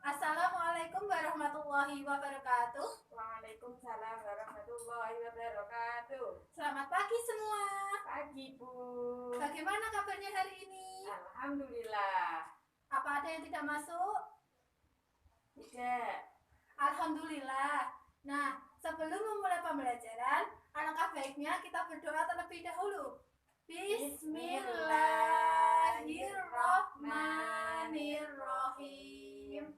Assalamualaikum warahmatullahi wabarakatuh. Waalaikumsalam warahmatullahi wabarakatuh. Selamat pagi semua. Pagi, Bu. Bagaimana kabarnya hari ini? Alhamdulillah. Apa ada yang tidak masuk? Tidak. Alhamdulillah. Nah, sebelum memulai pembelajaran, alangkah baiknya kita berdoa terlebih dahulu. Bismillahirrahmanirrahim.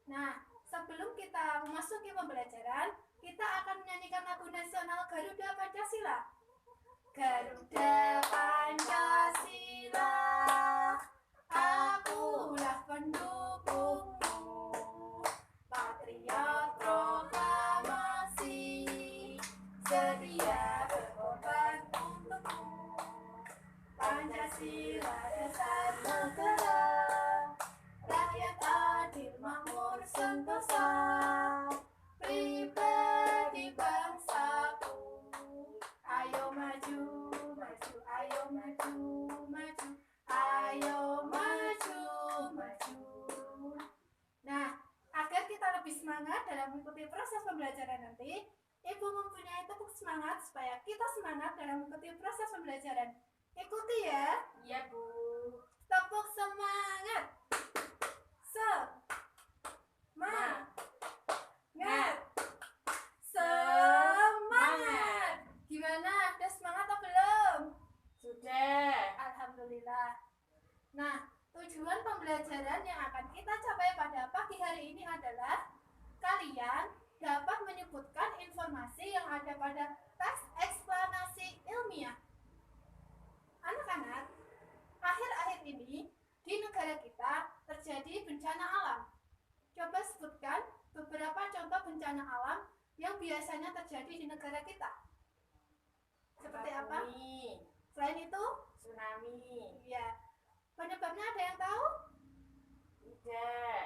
Nah, sebelum kita memasuki pembelajaran, kita akan menyanyikan lagu nasional Garuda Pancasila. Garuda Pancasila, akulah pendukungmu, patriot proklamasi, sedia berkorban untukmu. Pancasila dasar negara, rakyat adil makmur sentosa, pribadi bangsaku. Ayo maju, maju, ayo maju, maju, ayo maju, maju. Nah, agar kita lebih semangat dalam mengikuti proses pembelajaran nanti, Ibu mempunyai tepuk semangat supaya kita semangat dalam mengikuti proses pembelajaran. Ikuti ya. Iya, Bu. Tepuk semangat. Semangat. Gimana? Udah semangat atau belum? Sudah. Alhamdulillah. Nah, tujuan pembelajaran yang akan kita capai pada pagi hari ini adalah kalian dapat menyebutkan informasi yang ada pada teks eksplanasi ilmiah. Anak-anak, akhir-akhir ini di negara kita terjadi bencana alam. Coba sebutkan beberapa contoh bencana alam yang biasanya terjadi di negara kita. Seperti apa? Tsunami. Selain itu, Tsunami. ya, penyebabnya ada yang tahu? Tidak.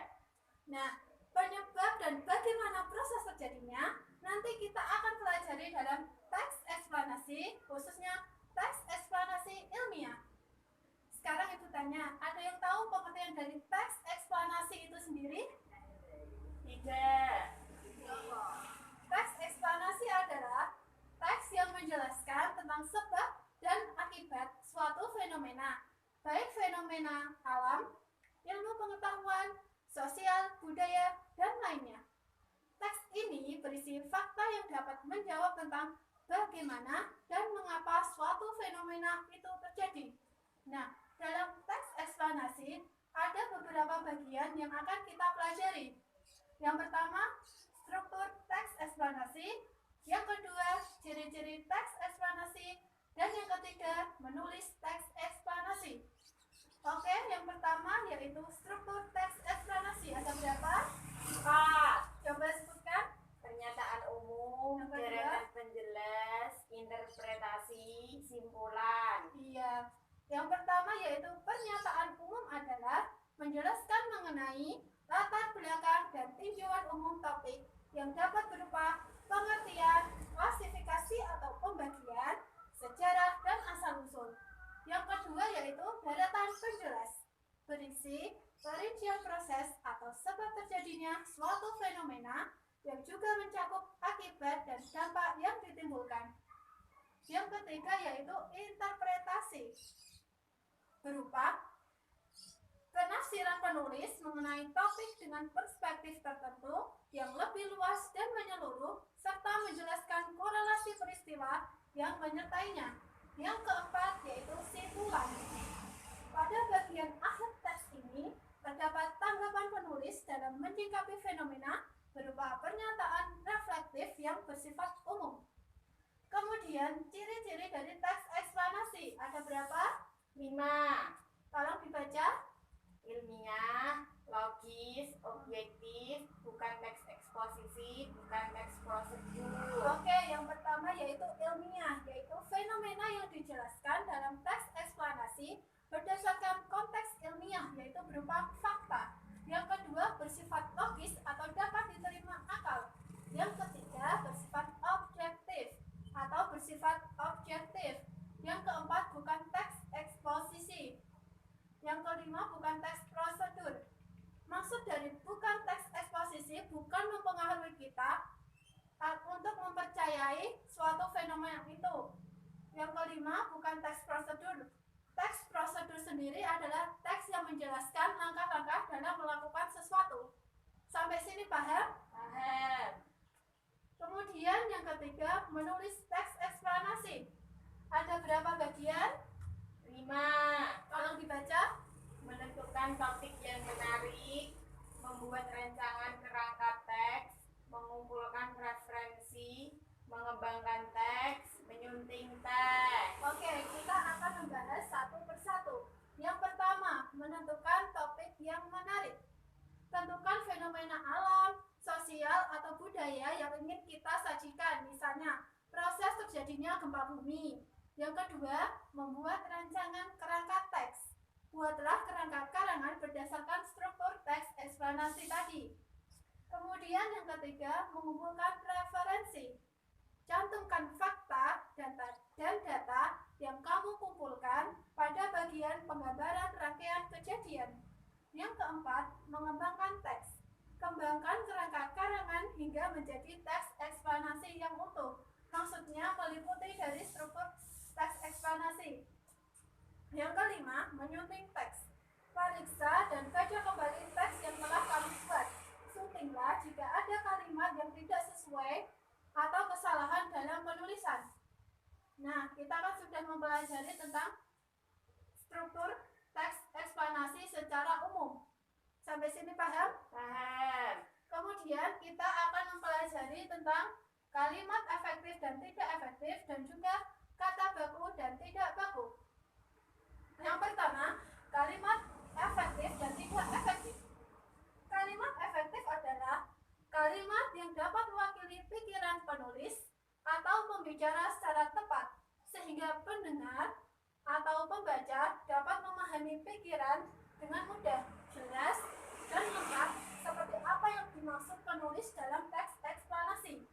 Nah, penyebab dan bagaimana proses terjadinya nanti kita akan pelajari dalam teks eksplanasi, khususnya teks eksplanasi ilmiah. Sekarang Ibu tanya, ada yang tahu pengertian dari teks eksplanasi itu sendiri? Tidak. Teks eksplanasi adalah teks yang menjelaskan tentang sebab dan akibat suatu fenomena, baik fenomena alam, ilmu pengetahuan, sosial, budaya, dan lainnya. Teks ini berisi fakta yang dapat menjawab tentang bagaimana dan mengapa suatu fenomena itu terjadi. Nah, dalam teks eksplanasi ada beberapa bagian yang akan kita pelajari. Yang pertama, struktur teks eksplanasi. Yang kedua, ciri-ciri teks eksplanasi. Dan yang ketiga, menulis teks eksplanasi. Oke, yang pertama yaitu struktur teks eksplanasi. Ada berapa? 4. Coba sebutkan. Pernyataan umum, Yang kedua? deretan penjelas, interpretasi, simpulan. Iya. Yang pertama yaitu pernyataan umum adalah menjelaskan mengenai latar belakang dan tinjauan umum topik yang dapat berupa pengertian, klasifikasi atau pembagian, sejarah, dan asal-usul. Yang kedua yaitu deretan penjelas, berisi perincian proses atau sebab terjadinya suatu fenomena yang juga mencakup akibat dan dampak yang ditimbulkan. Yang ketiga yaitu interpretasi, berupa penafsiran penulis mengenai topik dengan perspektif tertentu yang lebih luas dan menyeluruh, serta menjelaskan korelasi peristiwa yang menyertainya. Yang keempat yaitu simpulan. Pada bagian akhir teks ini terdapat tanggapan penulis dalam menyikapi fenomena berupa pernyataan reflektif yang bersifat umum. Kemudian ciri-ciri dari teks eksplanasi ada berapa? 5. Tolong dibaca. Ilmiah, logis, objektif, bukan teks eksposisi, bukan teks prosedur. Oke, yang pertama yaitu ilmiah, yaitu fenomena yang dijelaskan dalam teks eksplanasi berdasarkan konteks ilmiah, yaitu berupa fakta. Yang kedua bersifat logis atau dapat diterima kita untuk mempercayai suatu fenomena itu. Yang kelima, bukan teks prosedur. Teks prosedur sendiri adalah teks yang menjelaskan langkah-langkah dalam melakukan sesuatu. Sampai sini paham? Paham. Kemudian yang ketiga, menulis teks eksplanasi. Ada berapa bagian? 5. Tolong dibaca. Menentukan topik yang menarik, membuat rancangan kerangka teks, mengumpulkan referensi, mengembangkan teks, menyunting teks. Oke, kita akan membahas satu persatu. Yang pertama, menentukan topik yang menarik. Tentukan fenomena alam, sosial, atau budaya yang ingin kita sajikan. Misalnya, proses terjadinya gempa bumi. Yang kedua, membuat rancangan kerangka teks. Buatlah kerangka karangan berdasarkan struktur teks eksplanasi tadi. Kemudian yang ketiga, mengumpulkan referensi. Cantumkan fakta dan data yang kamu kumpulkan pada bagian penggambaran rangkaian kejadian. Yang keempat, mengembangkan teks. Kembangkan kerangka karangan hingga menjadi teks eksplanasi yang utuh. Maksudnya meliputi dari struktur teks eksplanasi. Yang kelima, menyunting teks. Periksa dan baca kembali teks yang telah kamu buat. Suntinglah jika ada kalimat yang tidak sesuai atau kesalahan dalam penulisan. Nah, kita kan sudah mempelajari tentang struktur teks eksplanasi secara umum. Sampai sini paham? Paham. Kemudian kita akan mempelajari tentang kalimat efektif dan tidak efektif dan juga kata baku dan tidak baku. Yang pertama, kalimat efektif dan tidak efektif. Kalimat efektif adalah kalimat yang dapat mewakili pikiran penulis atau pembicara secara tepat, sehingga pendengar atau pembaca dapat memahami pikiran dengan mudah, jelas, dan lengkap seperti apa yang dimaksud penulis dalam teks eksplanasi.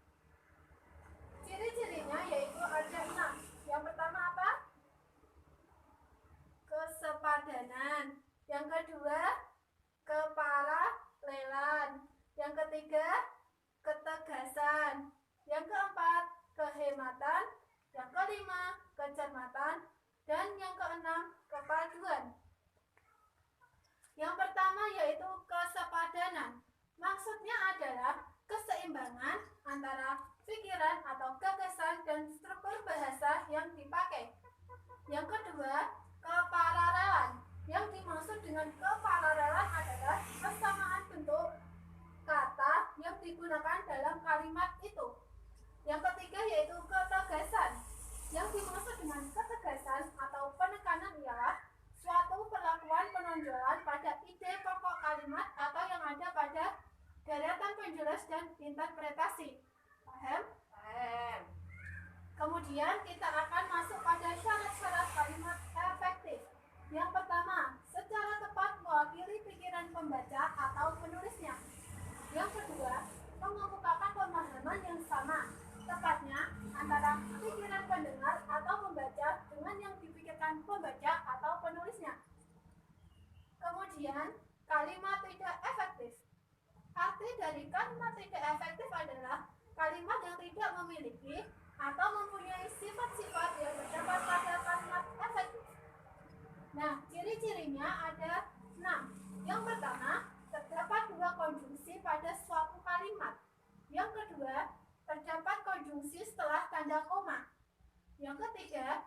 Ciri-cirinya yaitu ada 6. Yang pertama apa? Kesepadanan. Yang kedua, keparalelan. Yang ketiga, ketegasan. Yang keempat, kehematan. Yang kelima, kecermatan. Dan yang keenam, kepaduan. Yang pertama yaitu kesepadanan. Maksudnya adalah keseimbangan antara pikiran atau gagasan dan struktur bahasa yang dipakai. Yang kedua, keparalelan. Yang dimaksud dengan keparalelan adalah kesamaan bentuk kata yang digunakan dalam kalimat itu. Yang ketiga yaitu ketegasan. Yang dimaksud dengan ketegasan atau penekanan ialah suatu perlakuan penonjolan pada ide pokok kalimat atau yang ada pada deretan penjelas dan interpretasi. Paham? Paham. Kemudian kita akan masuk pada syarat-syarat kalimat efektif. Yang pertama, secara tepat mewakili pikiran pembaca atau penulisnya. Yang kedua, mengemukakan pemahaman yang sama, tepatnya antara pikiran pendengar atau pembaca dengan yang dipikirkan pembaca atau penulisnya. Kemudian, kalimat tidak efektif. Arti dari kalimat tidak efektif adalah kalimat yang tidak memiliki atau mempunyai sifat-sifat yang terdapat pada kalimat efektif. Nah, ciri-cirinya ada 6. Yang pertama, terdapat 2 konjungsi pada suatu kalimat. Yang kedua, terdapat konjungsi setelah tanda koma. Yang ketiga,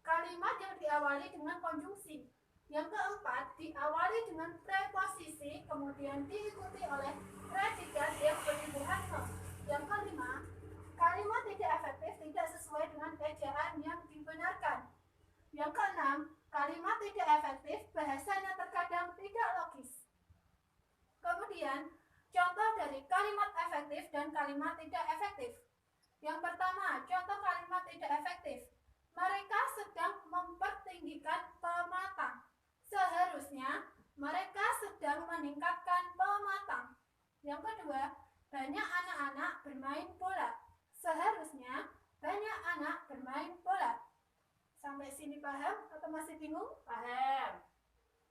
kalimat yang diawali dengan konjungsi. Yang keempat, diawali dengan preposisi, kemudian diikuti oleh predikat yang berhubungan ke. Yang kelima, kalimat tidak efektif tidak sesuai dengan ejaan yang dibenarkan. Yang keenam, kalimat tidak efektif bahasanya terkadang tidak logis. Kemudian, contoh dari kalimat efektif dan kalimat tidak efektif. Yang pertama, contoh kalimat tidak efektif. Mereka sedang mempertinggikan pematang. Seharusnya mereka sedang meningkatkan pematang. Yang kedua, banyak anak-anak bermain bola. Seharusnya banyak anak bermain bola. Sampai sini paham atau masih bingung? Paham.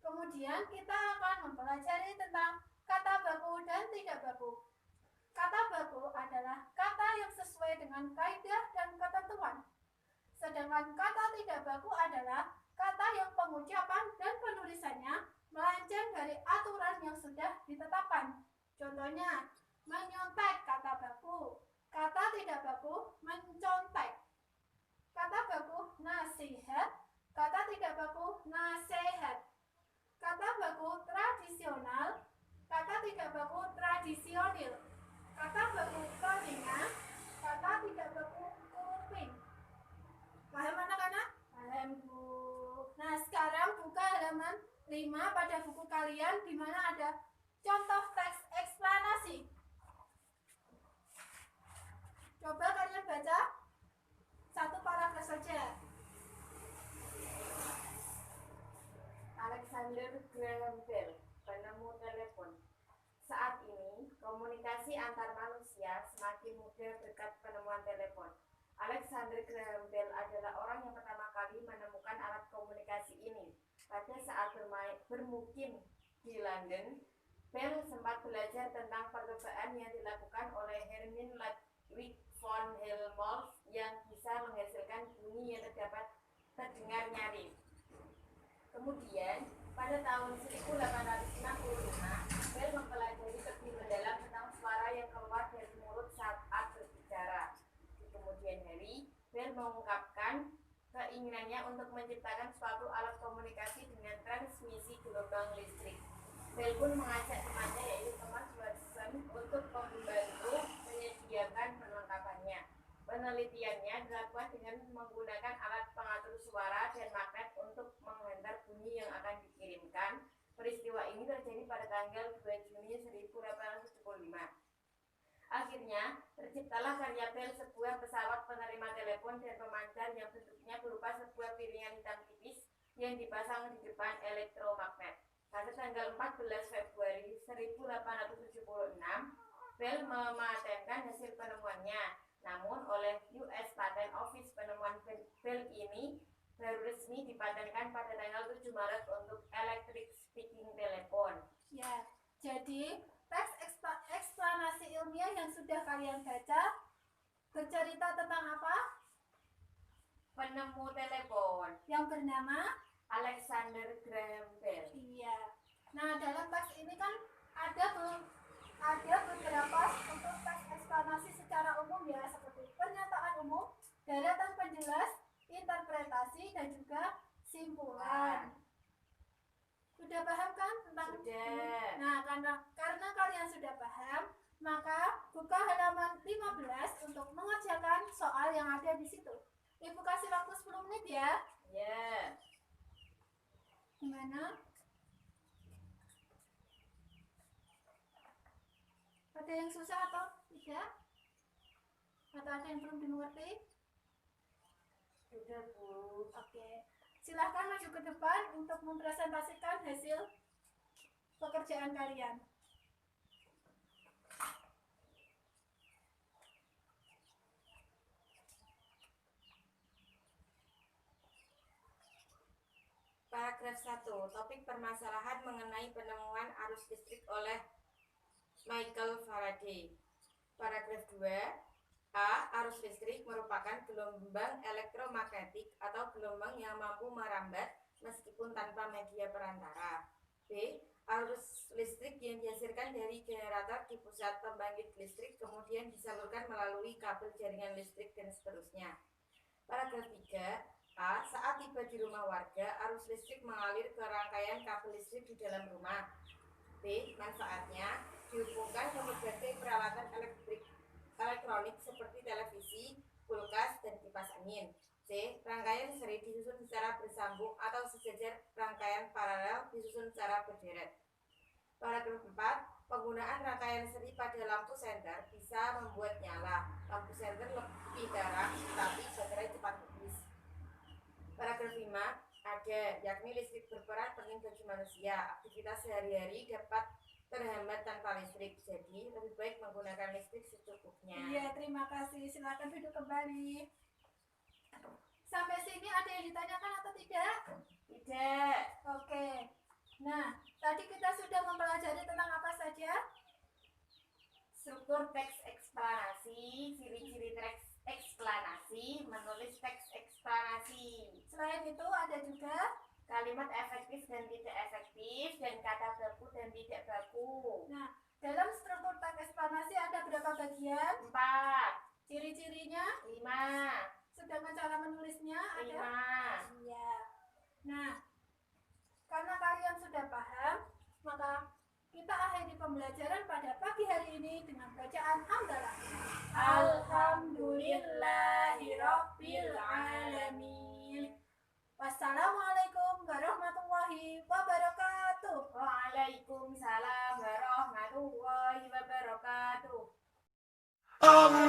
Kemudian kita akan mempelajari tentang kata baku dan tidak baku. Kata baku baku adalah kata yang sesuai dengan kaidah dan ketentuan. Sedangkan kata tidak baku adalah kata yang pengucapan dan penulisannya melenceng dari aturan yang sudah ditetapkan. Contohnya, menyontek kata baku. Kata tidak baku mencontek. Kata baku nasihat. Kata tidak baku nasehat. Kata baku tradisional. Kata tidak baku tradisionil. Kata baku telinga. Kata tidak baku kuping. Paham anak-anak? Paham, Bu. Nah, sekarang buka halaman 5 pada buku kalian di mana ada contoh teks eksplanasi. Coba kalian baca satu paragraf saja. Alexander Graham Bell, penemu telepon. Saat ini, komunikasi antar manusia semakin mudah berkat penemuan telepon. Alexander Graham Bell adalah orang yang pertama kali menemukan alat komunikasi ini. Pada saat bermukim di London, Bell sempat belajar tentang percobaan yang dilakukan oleh Herman Ludwig von Helmholtz yang bisa menghasilkan bunyi yang terdengar nyaring. Kemudian, pada tahun 1865, Bell mempelajari lebih mendalam tentang suara yang keluar dari mulut saat berbicara. Di kemudian hari, Bell mengungkapkan keinginannya untuk menciptakan suatu alat komunikasi dengan transmisi gelombang listrik. Bell pun mengajak temannya yaitu Thomas Watson untuk membantu menyediakan perlengkapannya. Penelitiannya dilakukan dengan menggunakan alat pengatur suara dan magnet untuk menghantar bunyi yang akan dikirimkan. Peristiwa ini terjadi pada tanggal 2 Juni 1875. Akhirnya, terciptalah karya Bell, sebuah pesawat penerima telepon dan pemancar yang bentuknya berupa sebuah piringan hitam tipis yang dipasang di depan elektromagnet. Pada tanggal 14 Februari 1876, Bell mematenkan hasil penemuannya. Namun oleh US Patent Office, penemuan Bell ini baru resmi dipatenkan pada tanggal 7 Maret untuk electric speaking telepon. Ya, jadi teks eksplanasi ilmiah yang sudah kalian baca bercerita tentang apa? Penemu telepon Yang bernama Alexander Graham Bell. Iya. Nah, dalam teks ini kan ada beberapa untuk teks eksplanasi secara umum ya, seperti pernyataan umum, daratan penjelas, interpretasi, dan juga simpulan. Sudah paham kan tentang Sudah. Nah, karena kalian sudah paham, maka buka halaman 15 untuk mengerjakan soal yang ada di situ. Ibu kasih waktu 10 menit ya. Ya. Gimana? Ada yang susah atau tidak? Atau ada yang belum dimengerti? Sudah, Bu. Oke. Silahkan maju ke depan untuk mempresentasikan hasil pekerjaan kalian. Paragraf 1. Topik permasalahan mengenai penemuan arus listrik oleh Michael Faraday. Paragraf 2. A. Arus listrik merupakan gelombang elektromagnetik atau gelombang yang mampu merambat meskipun tanpa media perantara. B. Arus listrik yang dihasilkan dari generator di pusat pembangkit listrik kemudian disalurkan melalui kabel jaringan listrik dan seterusnya. Paragraf 3. A. Saat tiba di rumah warga, arus listrik mengalir ke rangkaian kabel listrik di dalam rumah. B. Manfaatnya dihubungkan ke berbagai peralatan elektronik seperti televisi, kulkas, dan kipas angin. C. Rangkaian seri disusun secara bersambung atau sejajar, rangkaian paralel disusun secara berderet. Paragraf 4. Penggunaan rangkaian seri pada lampu senter bisa membuat nyala lampu senter lebih terang, tapi baterai cepat habis. Paragraf 5. Ada, yakni listrik berperan penting bagi manusia. Aktivitas sehari-hari dapat terhambat tanpa listrik, jadi lebih baik menggunakan listrik secukupnya. Iya, terima kasih. Silakan duduk kembali. Sampai sini ada yang ditanyakan atau tidak? Tidak. Oke. Nah, tadi kita sudah mempelajari tentang apa saja? Struktur teks eksplanasi, ciri-ciri teks eksplanasi, menulis teks eksplanasi. Selain itu ada juga Kalimat efektif dan tidak efektif, dan kata baku dan tidak baku. Nah, dalam struktur teks eksplanasi ada berapa bagian? 4, Ciri-cirinya, 5, sedangkan cara menulisnya ada 5. iya. Nah, karena kalian sudah paham, maka kita akhiri pembelajaran pada pagi hari ini dengan bacaan hamdalah. Alhamdulillahirabbil alamin. Wassalamualaikum warahmatullahi wabarakatuh. Waalaikumsalam warahmatullahi wabarakatuh. Allah